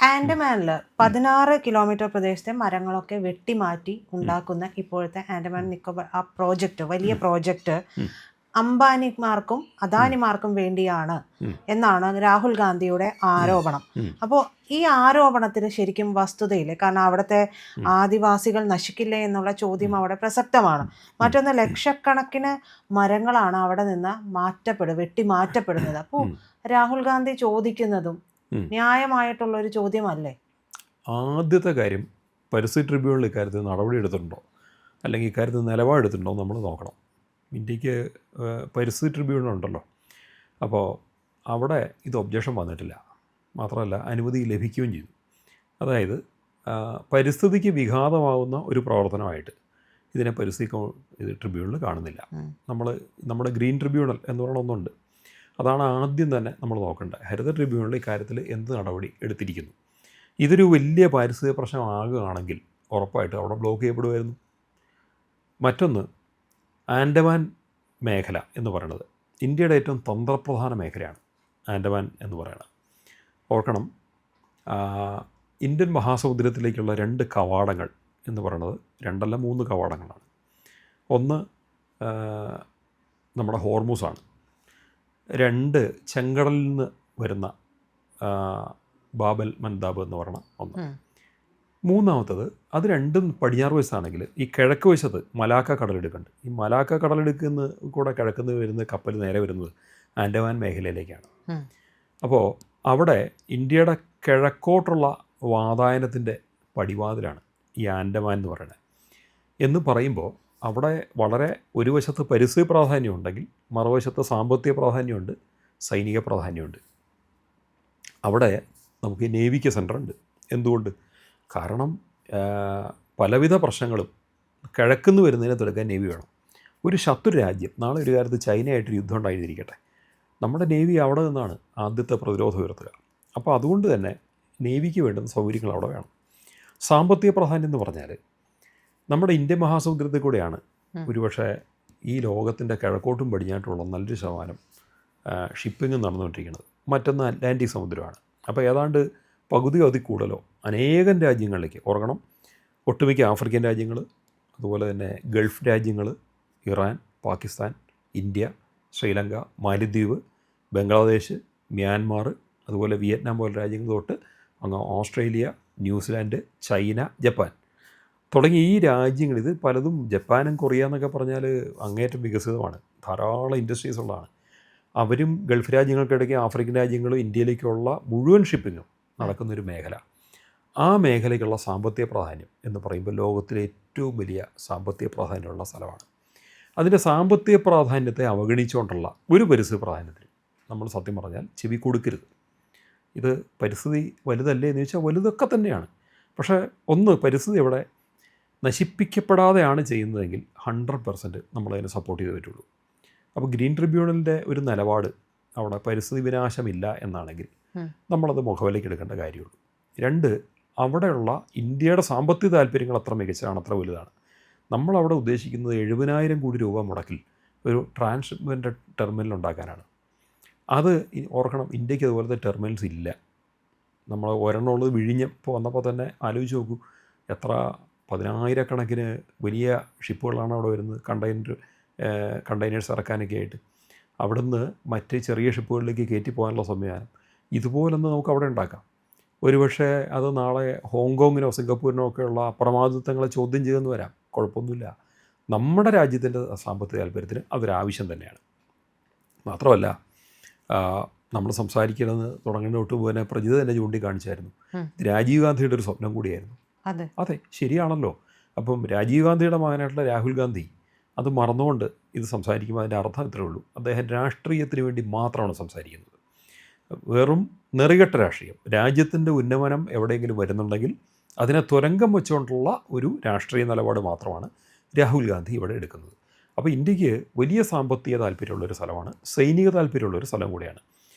ആൻഡമാനിൽ 16 kilometre പ്രദേശത്തെ മരങ്ങളൊക്കെ വെട്ടിമാറ്റി ഉണ്ടാക്കുന്ന ഇപ്പോഴത്തെ ആൻഡമാൻ നിക്കോബാർ ആ പ്രോജക്റ്റ്, വലിയ പ്രോജക്റ്റ് അംബാനിമാർക്കും അദാനിമാർക്കും വേണ്ടിയാണ് എന്നാണ് രാഹുൽ ഗാന്ധിയുടെ ആരോപണം. അപ്പോൾ ഈ ആരോപണത്തിന് ശരിക്കും വസ്തുതയില്ലേ? കാരണം അവിടുത്തെ ആദിവാസികൾ നശിക്കില്ലേ എന്നുള്ള ചോദ്യം അവിടെ പ്രസക്തമാണ്. മറ്റൊന്ന്, ലക്ഷക്കണക്കിന് മരങ്ങളാണ് അവിടെ നിന്ന് വെട്ടിമാറ്റപ്പെടുന്നത്. അപ്പോൾ രാഹുൽ ഗാന്ധി ചോദിക്കുന്നതും ന്യായമായിട്ടുള്ളൊരു ചോദ്യമല്ലേ? ആദ്യത്തെ കാര്യം, പരിസ്ഥിതി ട്രിബ്യൂണൽ ഇക്കാര്യത്തിൽ നടപടി എടുത്തിട്ടുണ്ടോ അല്ലെങ്കിൽ ഇക്കാര്യത്തിൽ നിലപാടെടുത്തിട്ടുണ്ടോ നമ്മൾ നോക്കണം. ഇന്ത്യക്ക് പരിസ്ഥിതി ട്രിബ്യൂണൽ ഉണ്ടല്ലോ, അപ്പോൾ അവിടെ ഇത് ഒബ്ജക്ഷൻ വന്നിട്ടില്ല. മാത്രമല്ല അനുമതി ലഭിക്കുകയും ചെയ്തു. അതായത് പരിസ്ഥിതിക്ക് വിഘാതമാവുന്ന ഒരു പ്രവർത്തനമായിട്ട് ഇതിനെ പരിസ്ഥിതി ട്രിബ്യൂണൽ കാണുന്നില്ല. നമ്മുടെ ഗ്രീൻ ട്രിബ്യൂണൽ എന്ന് പറയുന്ന ഒന്നുണ്ട്. അതാണ് ആദ്യം തന്നെ നമ്മൾ നോക്കേണ്ടത്. ഹരിത ട്രിബ്യൂണൽ ഇക്കാര്യത്തിൽ എന്ത് നടപടി എടുത്തിരിക്കുന്നു. ഇതൊരു വലിയ പാരിസ്ഥിതിക പ്രശ്നമാകുകയാണെങ്കിൽ ഉറപ്പായിട്ട് അവിടെ ബ്ലോക്ക് ചെയ്യപ്പെടുമായിരുന്നു. മറ്റൊന്ന്, ആൻഡമാൻ മേഖല എന്ന് പറയുന്നത് ഇന്ത്യയുടെ ഏറ്റവും തന്ത്രപ്രധാന മേഖലയാണ് ആൻഡമാൻ എന്ന് പറയുന്നത്. ഓർക്കണം, ഇന്ത്യൻ മഹാസമുദ്രത്തിലേക്കുള്ള 2 കവാടങ്ങൾ എന്ന് പറയുന്നത് 2 അല്ല 3 കവാടങ്ങളാണ്. ഒന്ന് നമ്മുടെ ഹോർമൂസാണ്. 2 ചെങ്കടലിൽ നിന്ന് വരുന്ന ബാബൽ മന്ദാബ് എന്ന് പറയുന്ന ഒന്ന്. മൂന്നാമത്തത്, അത് രണ്ടും പടിഞ്ഞാറ് വശത്താണെങ്കിൽ ഈ കിഴക്ക് വശത്ത് മലാക്ക കടലിടുക്കുണ്ട്. ഈ മലാക്ക കടലിടുക്കുന്ന കൂടെ കിഴക്കുന്ന് വരുന്ന കപ്പൽ നേരെ വരുന്നത് ആൻഡമാൻ മേഖലയിലേക്കാണ്. അപ്പോൾ അവിടെ ഇന്ത്യയുടെ കിഴക്കോട്ടുള്ള വാതായനത്തിൻ്റെ പടിവാതിലാണ് ഈ ആൻഡമാൻ എന്ന് പറയുന്നത്. എന്ന് പറയുമ്പോൾ അവിടെ വളരെ ഒരു വശത്ത് പരിസ്ഥിതി പ്രാധാന്യമുണ്ടെങ്കിൽ മറുവശത്ത് സാമ്പത്തിക പ്രാധാന്യമുണ്ട്, സൈനിക പ്രാധാന്യമുണ്ട്. അവിടെ നമുക്ക് നേവിക്ക് സെൻ്റർ ഉണ്ട്. എന്തുകൊണ്ട്? കാരണം പലവിധ പ്രശ്നങ്ങളും കിഴക്കുന്ന് വരുന്നതിനെ തുടക്കാൻ നേവി വേണം. ഒരു ശത്രു രാജ്യം, നാളെ ഒരു കാലത്ത് ചൈനയായിട്ടൊരു യുദ്ധം ഉണ്ടായിരിക്കട്ടെ, നമ്മുടെ നേവി അവിടെ നിന്നാണ് ആദ്യത്തെ പ്രതിരോധം ഉയർത്തുക. അപ്പോൾ അതുകൊണ്ട് തന്നെ നേവിക്ക് വേണ്ടുന്ന സൗകര്യങ്ങൾ അവിടെ വേണം. സാമ്പത്തിക പ്രാധാന്യം എന്ന് പറഞ്ഞാൽ നമ്മുടെ ഇന്ത്യൻ മഹാസമുദ്രത്തിൽ കൂടെയാണ് ഒരുപക്ഷെ ഈ ലോകത്തിൻ്റെ കിഴക്കോട്ടും പടിഞ്ഞാട്ടുള്ള നല്ലൊരു ശതമാനം ഷിപ്പിംഗ് നടന്നുകൊണ്ടിരിക്കുന്നത്. മറ്റൊന്ന് അറ്റ്ലാന്റിക് സമുദ്രമാണ്. അപ്പോൾ ഏതാണ്ട് പകുതിയോ അതിൽ കൂടുതലോ അനേകം രാജ്യങ്ങളിലേക്ക്, ഓർക്കണം, ഒട്ടുമിക്ക ആഫ്രിക്കൻ രാജ്യങ്ങൾ, അതുപോലെ തന്നെ ഗൾഫ് രാജ്യങ്ങൾ, ഇറാൻ, പാകിസ്ഥാൻ, ഇന്ത്യ, ശ്രീലങ്ക, മാലിദ്വീപ്, ബംഗ്ലാദേശ്, മ്യാൻമാർ, അതുപോലെ വിയറ്റ്നാം പോലെ രാജ്യങ്ങൾ തൊട്ട് അങ്ങ് ഓസ്ട്രേലിയ, ന്യൂസിലാൻഡ്, ചൈന, ജപ്പാൻ തുടങ്ങി ഈ രാജ്യങ്ങൾ, ഇത് പലതും ജപ്പാനും കൊറിയ എന്നൊക്കെ പറഞ്ഞാൽ അങ്ങേറ്റം വികസിതമാണ്, ധാരാളം ഇൻഡസ്ട്രീസ് ഉള്ളതാണ്. അവരും ഗൾഫ് രാജ്യങ്ങൾക്കിടയ്ക്ക് ആഫ്രിക്കൻ രാജ്യങ്ങളും ഇന്ത്യയിലേക്കുള്ള മുഴുവൻ ഷിപ്പിങ്ങും നടക്കുന്നൊരു മേഖല. ആ മേഖലയ്ക്കുള്ള സാമ്പത്തിക പ്രാധാന്യം എന്ന് പറയുമ്പോൾ ലോകത്തിലെ ഏറ്റവും വലിയ സാമ്പത്തിക പ്രാധാന്യമുള്ള സ്ഥലമാണ്. അതിൻ്റെ സാമ്പത്തിക പ്രാധാന്യത്തെ അവഗണിച്ചുകൊണ്ടുള്ള ഒരു പരിസ്ഥിതി പ്രാധാന്യത്തിന് നമ്മൾ സത്യം പറഞ്ഞാൽ ചെവി കൊടുക്കരുത്. ഇത് പരിസ്ഥിതി വലുതല്ലേ എന്ന് ചോദിച്ചാൽ വലുതൊക്കെ തന്നെയാണ്. പക്ഷേ ഒന്ന്, പരിസ്ഥിതി ഇവിടെ നശിപ്പിക്കപ്പെടാതെയാണ് ചെയ്യുന്നതെങ്കിൽ 100% നമ്മളതിനെ സപ്പോർട്ട് ചെയ്തേ പറ്റുള്ളൂ. അപ്പോൾ ഗ്രീൻ ട്രിബ്യൂണലിൻ്റെ ഒരു നിലപാട് അവിടെ പരിസ്ഥിതി വിനാശമില്ല എന്നാണെങ്കിൽ നമ്മളത് മുഖവിലേക്ക് എടുക്കേണ്ട കാര്യമുള്ളൂ. 2, അവിടെയുള്ള ഇന്ത്യയുടെ സാമ്പത്തിക താല്പര്യങ്ങൾ അത്ര മികച്ചതാണ്, അത്ര വലുതാണ്. നമ്മളവിടെ ഉദ്ദേശിക്കുന്നത് 70,000 കോടി രൂപ മുടക്കിൽ ഒരു ട്രാൻസ്ഷിപ്മെൻ്റ് ടെർമിനൽ ഉണ്ടാക്കാനാണ്. അത് ഓർക്കണം, ഇന്ത്യക്ക് അതുപോലത്തെ ടെർമിനൽസ് ഇല്ല. നമ്മൾ ഒരെണ്ണമുള്ളത് വിഴിഞ്ഞപ്പോൾ വന്നപ്പോൾ തന്നെ ആലോചിച്ച് നോക്കൂ, എത്ര 10,000-കണക്കിന് വലിയ ഷിപ്പുകളാണ് അവിടെ വരുന്നത്, കണ്ടെയ്നേഴ്സ് ഇറക്കാനൊക്കെ ആയിട്ട്. അവിടുന്ന് മറ്റ് ചെറിയ ഷിപ്പുകളിലേക്ക് കയറ്റി പോകാനുള്ള സംവിധാനം ഇതുപോലൊന്ന് നമുക്ക് അവിടെ ഉണ്ടാക്കാം. ഒരുപക്ഷെ അത് നാളെ ഹോങ്കോങ്ങിനോ സിംഗപ്പൂരിനോ ഒക്കെയുള്ള അപ്രമാദിത്വങ്ങളെ ചോദ്യം ചെയ്തെന്ന് വരാം, കുഴപ്പമൊന്നുമില്ല. നമ്മുടെ രാജ്യത്തിൻ്റെ സാമ്പത്തിക താല്പര്യത്തിന് അതൊരാവശ്യം തന്നെയാണ്. മാത്രമല്ല, നമ്മൾ സംസാരിക്കണമെന്ന് തുടങ്ങുന്ന തൊട്ട് തന്നെ പ്രജിത തന്നെ ചൂണ്ടിക്കാണിച്ചായിരുന്നു, രാജീവ് ഗാന്ധിയുടെ ഒരു സ്വപ്നം കൂടിയായിരുന്നു. അതെ, ശരിയാണല്ലോ. അപ്പം രാജീവ് ഗാന്ധിയുടെ മകനായിട്ടുള്ള രാഹുൽ ഗാന്ധി അത് മറന്നുകൊണ്ട് ഇത് സംസാരിക്കുമ്പോൾ അതിൻ്റെ അർത്ഥം ഇത്രയേ ഉള്ളൂ, അദ്ദേഹം രാഷ്ട്രീയത്തിന് വേണ്ടി മാത്രമാണ് സംസാരിക്കുന്നത്. വെറും നെറികെട്ട രാഷ്ട്രീയം. രാജ്യത്തിൻ്റെ ഉന്നമനം എവിടെയെങ്കിലും വരുന്നുണ്ടെങ്കിൽ അതിനെ തുരങ്കം വെച്ചുകൊണ്ടുള്ള ഒരു രാഷ്ട്രീയ നിലപാട് മാത്രമാണ് രാഹുൽ ഗാന്ധി ഇവിടെ എടുക്കുന്നത്. അപ്പോൾ ഇന്ത്യക്ക് വലിയ സാമ്പത്തിക താല്പര്യമുള്ളൊരു സ്ഥലമാണ്, സൈനിക താല്പര്യമുള്ളൊരു സ്ഥലം കൂടിയാണ്.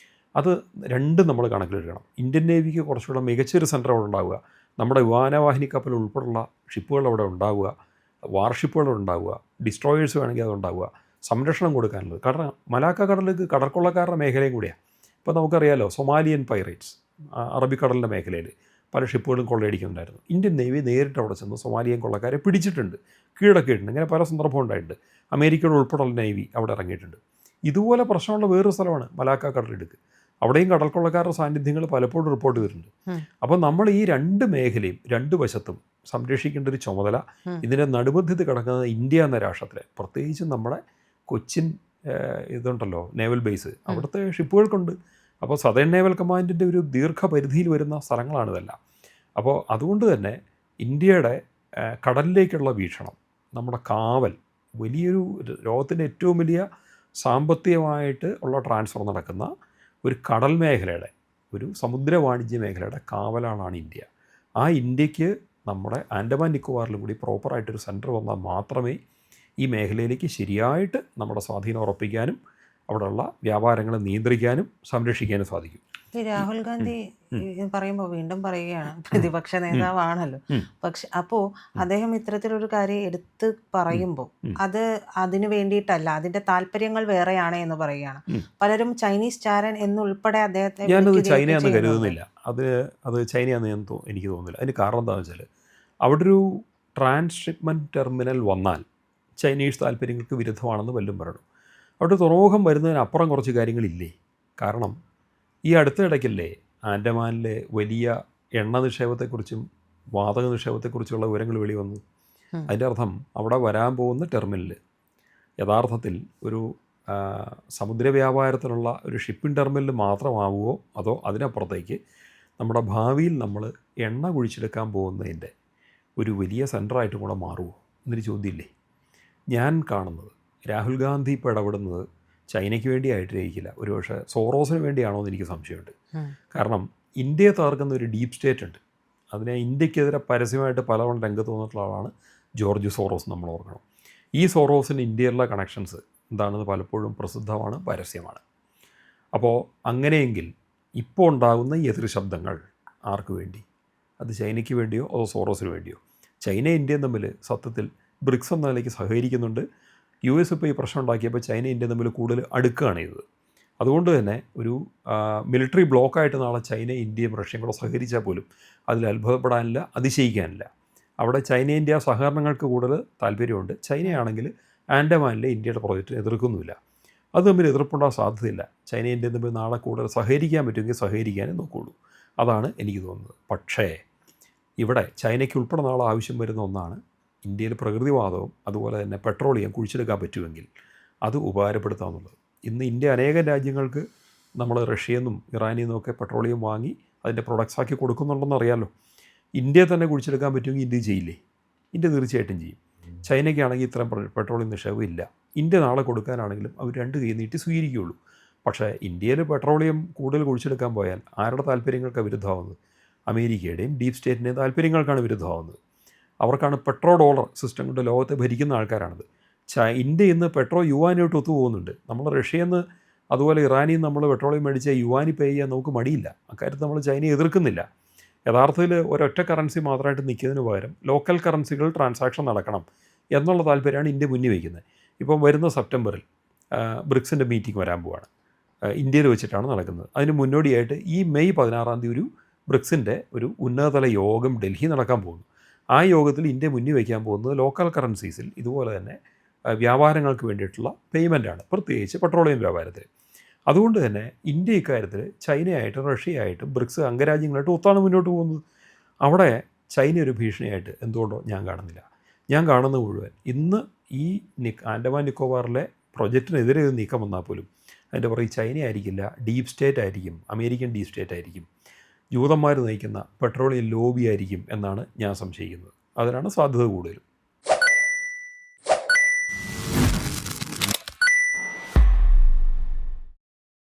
അത് രണ്ടും നമ്മൾ കണക്കിലെടുക്കണം. ഇന്ത്യൻ നേവിക്ക് കുറച്ചുകൂടെ മികച്ചൊരു സെൻറ്റർ അവിടെ ഉണ്ടാവുക, നമ്മുടെ വിമാനവാഹിനി കപ്പൽ ഉൾപ്പെടെയുള്ള ഷിപ്പുകൾ അവിടെ ഉണ്ടാവുക, വാർഷിപ്പുകൾ ഉണ്ടാവുക, ഡിസ്ട്രോയേഴ്സ് വേണമെങ്കിൽ അതുണ്ടാവുക, സംരക്ഷണം കൊടുക്കാനുള്ളത്. കാരണം മലാക്ക കടലിലേക്ക് കടൽക്കൊള്ളക്കാരുടെ മേഖലയും കൂടിയാണ്. ഇപ്പോൾ നമുക്കറിയാലോ, സൊമാലിയൻ പൈറേറ്റ്സ് അറബിക്കടലിൻ്റെ മേഖലയിൽ പല ഷിപ്പുകളും കൊള്ളയടിക്കുന്നുണ്ടായിരുന്നു. ഇന്ത്യൻ നേവി നേരിട്ട് അവിടെ ചെന്ന് സൊമാലിയൻ കൊള്ളക്കാരെ പിടിച്ചിട്ടുണ്ട്, കീഴടക്കിയിട്ടുണ്ട്. ഇങ്ങനെ പല സന്ദർഭം ഉണ്ടായിട്ടുണ്ട്. അമേരിക്കയുടെ ഉൾപ്പെടെയുള്ള നേവി അവിടെ ഇറങ്ങിയിട്ടുണ്ട്. ഇതുപോലെ പ്രശ്നമുള്ള വേറൊരു സ്ഥലമാണ് മലാക്ക കടലിടുക്ക്. അവിടെയും കടൽക്കൊള്ളക്കാരുടെ സാന്നിധ്യങ്ങൾ പലപ്പോഴും റിപ്പോർട്ട് വരുന്നുണ്ട്. അപ്പോൾ നമ്മൾ ഈ രണ്ട് മേഖലയും രണ്ട് വശത്തും സംരക്ഷിക്കേണ്ട ഒരു ചുമതല ഇതിൻ്റെ നടുമധ്യത്തിൽ കിടക്കുന്നത് ഇന്ത്യ എന്ന രാഷ്ട്രത്തിലെ, പ്രത്യേകിച്ചും നമ്മുടെ കൊച്ചിൻ ഇതുണ്ടല്ലോ നേവൽ ബേസ്, അവിടുത്തെ ഷിപ്പുകൾക്കുണ്ട്. അപ്പോൾ സദേൺ നേവൽ കമാൻഡിൻ്റെ ഒരു ദീർഘപരിധിയിൽ വരുന്ന സ്ഥലങ്ങളാണിതെല്ലാം. അപ്പോൾ അതുകൊണ്ട് തന്നെ ഇന്ത്യയുടെ കടലിലേക്കുള്ള വീക്ഷണം, നമ്മുടെ കാവൽ, വലിയൊരു ലോകത്തിൻ്റെ ഏറ്റവും വലിയ സാമ്പത്തികമായിട്ട് ഉള്ള ട്രാൻസ്ഫർ നടക്കുന്ന ഒരു കടൽ മേഖലയുടെ, ഒരു സമുദ്ര വാണിജ്യ മേഖലയുടെ കാവലാണാണ് ഇന്ത്യ. ആ ഇന്ത്യക്ക് നമ്മുടെ ആൻഡമാൻ നിക്കോബാറിലും കൂടി പ്രോപ്പറായിട്ടൊരു സെൻറ്റർ വന്നാൽ മാത്രമേ ഈ മേഖലയിലേക്ക് ശരിയായിട്ട് നമ്മുടെ സ്വാധീനം ഉറപ്പിക്കാനും അവിടെയുള്ള വ്യാപാരങ്ങളെ നിയന്ത്രിക്കാനും സംരക്ഷിക്കാനും സാധിക്കും. ഈ രാഹുൽ ഗാന്ധി പറയുമ്പോൾ വീണ്ടും പറയുകയാണ്, പ്രതിപക്ഷ നേതാവാണല്ലോ, പക്ഷെ അപ്പോൾ അദ്ദേഹം ഇത്തരത്തിലൊരു കാര്യം എടുത്ത് പറയുമ്പോൾ അത് അതിനു വേണ്ടിയിട്ടല്ല, അതിന്റെ താല്പര്യങ്ങൾ വേറെയാണ് എന്ന് പറയുകയാണ്. പലരും ചൈനീസ് ചാരൻ എന്നുൾപ്പെടെ അദ്ദേഹത്തെ ഞാനത് ചൈനയാണെന്ന് കരുതുന്നില്ല. അത് ചൈനയാണെന്ന് എനിക്ക് തോന്നുന്നില്ല. അതിന് കാരണം എന്താണെന്ന് വെച്ചാൽ അവിടെ ഒരു ട്രാൻസ്ഷിപ്മെൻറ്റ് ടെർമിനൽ വന്നാൽ ചൈനീസ് താല്പര്യങ്ങൾക്ക് വിരുദ്ധമാണെന്ന് വല്ലതും പറയണം. അവിടെ തുറമുഖം വരുന്നതിനപ്പുറം കുറച്ച് കാര്യങ്ങളില്ലേ? കാരണം ഈ അടുത്തിടയ്ക്കല്ലേ ആൻഡമാനിലെ വലിയ എണ്ണ നിക്ഷേപത്തെക്കുറിച്ചും വാതക നിക്ഷേപത്തെക്കുറിച്ചുള്ള വിവരങ്ങൾ വെളി വന്നു. അതിൻ്റെ അർത്ഥം അവിടെ വരാൻ പോകുന്ന ടെർമിനൽ യഥാർത്ഥത്തിൽ ഒരു സമുദ്ര വ്യാപാരത്തിനുള്ള ഒരു ഷിപ്പിംഗ് ടെർമിനൽ മാത്രമാവുമോ അതോ അതിനപ്പുറത്തേക്ക് നമ്മുടെ ഭാവിയിൽ നമ്മൾ എണ്ണ കുഴിച്ചെടുക്കാൻ പോകുന്നതിൻ്റെ ഒരു വലിയ സെൻറ്ററായിട്ടും കൂടെ മാറുമോ എന്നൊരു ചോദ്യമില്ലേ? ഞാൻ കാണുന്നത് രാഹുൽ ഗാന്ധി ഇപ്പോൾ ഇടപെടുന്നത് ചൈനയ്ക്ക് വേണ്ടി ആയിട്ടിരിക്കില്ല, ഒരുപക്ഷെ സോറോസിന് വേണ്ടിയാണോ എന്ന് എനിക്ക് സംശയമുണ്ട്. കാരണം ഇന്ത്യയെ തകർക്കുന്ന ഒരു ഡീപ്പ് സ്റ്റേറ്റ് ഉണ്ട്. അതിനെ ഇന്ത്യക്കെതിരെ പരസ്യമായിട്ട് പലവണ്ണം രംഗത്ത് വന്നിട്ടുള്ള ആളാണ് ജോർജ് സോറോസ്. നമ്മൾ ഓർക്കണം, ഈ സോറോസിന് ഇന്ത്യയിലുള്ള കണക്ഷൻസ് എന്താണെന്ന് പലപ്പോഴും പ്രസിദ്ധമാണ്, പരസ്യമാണ്. അപ്പോൾ അങ്ങനെയെങ്കിൽ ഇപ്പോൾ ഉണ്ടാകുന്ന ഈ എതിർ ശബ്ദങ്ങൾ ആർക്ക് വേണ്ടി? അത് ചൈനയ്ക്ക് വേണ്ടിയോ അതോ സോറോസിന് വേണ്ടിയോ? ചൈന ഇന്ത്യയും തമ്മിൽ സത്യത്തിൽ ബ്രിക്സ് എന്ന നിലയ്ക്ക് സഹകരിക്കുന്നുണ്ട്. US ഇപ്പോൾ ഈ പ്രശ്നം ഉണ്ടാക്കിയപ്പോൾ ചൈന ഇന്ത്യ തമ്മിൽ കൂടുതൽ അടുക്കുകയാണ് ചെയ്തത്. അതുകൊണ്ട് തന്നെ ഒരു മിലിറ്ററി ബ്ലോക്കായിട്ട് നാളെ ചൈന ഇന്ത്യയും റഷ്യയും കൂടെ സഹകരിച്ചാൽ പോലും അതിൽ അത്ഭുതപ്പെടാനില്ല, അതിശയിക്കാനില്ല. അവിടെ ചൈന ഇന്ത്യ സഹകരണങ്ങൾക്ക് കൂടുതൽ താല്പര്യമുണ്ട്. ചൈനയാണെങ്കിൽ ആൻഡമാനിലെ ഇന്ത്യയുടെ പ്രോജക്റ്റിനെ എതിർക്കുന്നുമില്ല. അത് തമ്മിൽ എതിർപ്പുണ്ടാകാൻ സാധ്യതയില്ല. ചൈന ഇന്ത്യ തമ്മിൽ നാളെ കൂടുതൽ സഹകരിക്കാൻ പറ്റുമെങ്കിൽ സഹകരിക്കാനേ നോക്കുകയുള്ളൂ. അതാണ് എനിക്ക് തോന്നുന്നത്. പക്ഷേ ഇവിടെ ചൈനയ്ക്ക് ഉൾപ്പെടെ നാളെ ആവശ്യം വരുന്ന ഒന്നാണ് ഇന്ത്യയിൽ പ്രകൃതിവാതവും അതുപോലെ തന്നെ പെട്രോളിയം കുഴിച്ചെടുക്കാൻ പറ്റുമെങ്കിൽ അത് ഉപകാരപ്പെടുത്താമെന്നുള്ളത്. ഇന്ന് ഇന്ത്യ അനേകം രാജ്യങ്ങൾക്ക് നമ്മൾ റഷ്യയിൽ നിന്നും ഇറാനിൽ നിന്നൊക്കെ പെട്രോളിയം വാങ്ങി അതിൻ്റെ പ്രൊഡക്ട്സ് ആക്കി കൊടുക്കുന്നുണ്ടെന്ന് അറിയാമല്ലോ. ഇന്ത്യയെ തന്നെ കുഴിച്ചെടുക്കാൻ പറ്റുമെങ്കിൽ ഇന്ത്യ ചെയ്യില്ലേ? ഇന്ത്യ തീർച്ചയായിട്ടും ചെയ്യും. ചൈനയ്ക്കാണെങ്കിൽ ഇത്രയും പെട്രോളിയം നിക്ഷേപം ഇല്ല. ഇന്ത്യ നാളെ കൊടുക്കാനാണെങ്കിലും അവർ രണ്ട് കൈ നീട്ടി സ്വീകരിക്കുകയുള്ളൂ. പക്ഷേ ഇന്ത്യയിൽ പെട്രോളിയം കൂടുതൽ കുഴിച്ചെടുക്കാൻ പോയാൽ ആരുടെ താല്പര്യങ്ങൾക്കാണ് വിരുദ്ധമാവുന്നത്? അമേരിക്കയുടെയും ഡീപ് സ്റ്റേറ്റിൻ്റെയും താല്പര്യങ്ങൾക്കാണ് വിരുദ്ധമാവുന്നത്. അവർക്കാണ് പെട്രോ ഡോളർ സിസ്റ്റം കൊണ്ട് ലോകത്തെ ഭരിക്കുന്ന ആൾക്കാരാണത്. ഇന്ത്യ ഇന്ന് പെട്രോ യുവാനായിട്ട് ഒത്തുപോകുന്നുണ്ട്. നമ്മൾ റഷ്യയിൽ നിന്ന് അതുപോലെ ഇറാനിൽ നിന്ന് നമ്മൾ പെട്രോളിയം മേടിച്ചാൽ യുവാനി പേ ചെയ്യാൻ നമുക്ക് മടിയില്ല. അക്കാര്യത്തിൽ നമ്മൾ ചൈനയെ എതിർക്കുന്നില്ല. യഥാർത്ഥത്തിൽ ഒരൊറ്റ കറൻസി മാത്രമായിട്ട് നിൽക്കുന്നതിന് പകരം ലോക്കൽ കറൻസികൾ ട്രാൻസാക്ഷൻ നടക്കണം എന്നുള്ള താല്പര്യമാണ് ഇന്ത്യ മുന്നിൽ വയ്ക്കുന്നത്. ഇപ്പം വരുന്ന സെപ്റ്റംബറിൽ ബ്രിക്സിൻ്റെ മീറ്റിംഗ് വരാൻ പോവാണ്. ഇന്ത്യയിൽ വെച്ചിട്ടാണ് നടക്കുന്നത്. അതിന് മുന്നോടിയായിട്ട് ഈ മെയ് 16 ഒരു ബ്രിക്സിൻ്റെ ഒരു ഉന്നതതല യോഗം ഡൽഹി നടക്കാൻ പോകുന്നു. ആ യോഗത്തിൽ ഇന്ത്യ മുന്നിൽ വയ്ക്കാൻ പോകുന്നത് ലോക്കൽ കറൻസീസിൽ ഇതുപോലെ തന്നെ വ്യാപാരങ്ങൾക്ക് വേണ്ടിയിട്ടുള്ള പേയ്മെൻറ്റാണ്, പ്രത്യേകിച്ച് പെട്രോളിയം വ്യാപാരത്തിൽ. അതുകൊണ്ട് തന്നെ ഇന്ത്യ ഇക്കാര്യത്തിൽ ചൈനയായിട്ടും റഷ്യയായിട്ടും ബ്രിക്സ് അംഗരാജ്യങ്ങളായിട്ടും ഒത്താണ് മുന്നോട്ട് പോകുന്നത്. അവിടെ ചൈന ഒരു ഭീഷണിയായിട്ട് എന്തുകൊണ്ടോ ഞാൻ കാണുന്നില്ല. ഞാൻ കാണുന്നത് മുഴുവൻ ഇന്ന് ഈ ആൻഡമാൻ നിക്കോബാറിലെ പ്രൊജക്റ്റിനെതിരെ ഒരു നീക്കം വന്നാൽ പോലും അതിൻ്റെ പുറകെ ചൈന ആയിരിക്കില്ല, ഡീപ്പ് സ്റ്റേറ്റ് ആയിരിക്കും, അമേരിക്കൻ ഡീപ്പ് സ്റ്റേറ്റ് ആയിരിക്കും, ജൂതന്മാർ നയിക്കുന്ന പെട്രോളിയം ലോബി ആയിരിക്കും എന്നാണ് ഞാൻ സംശയിക്കുന്നത്. അതിനാണ് സാധ്യത കൂടുതലും.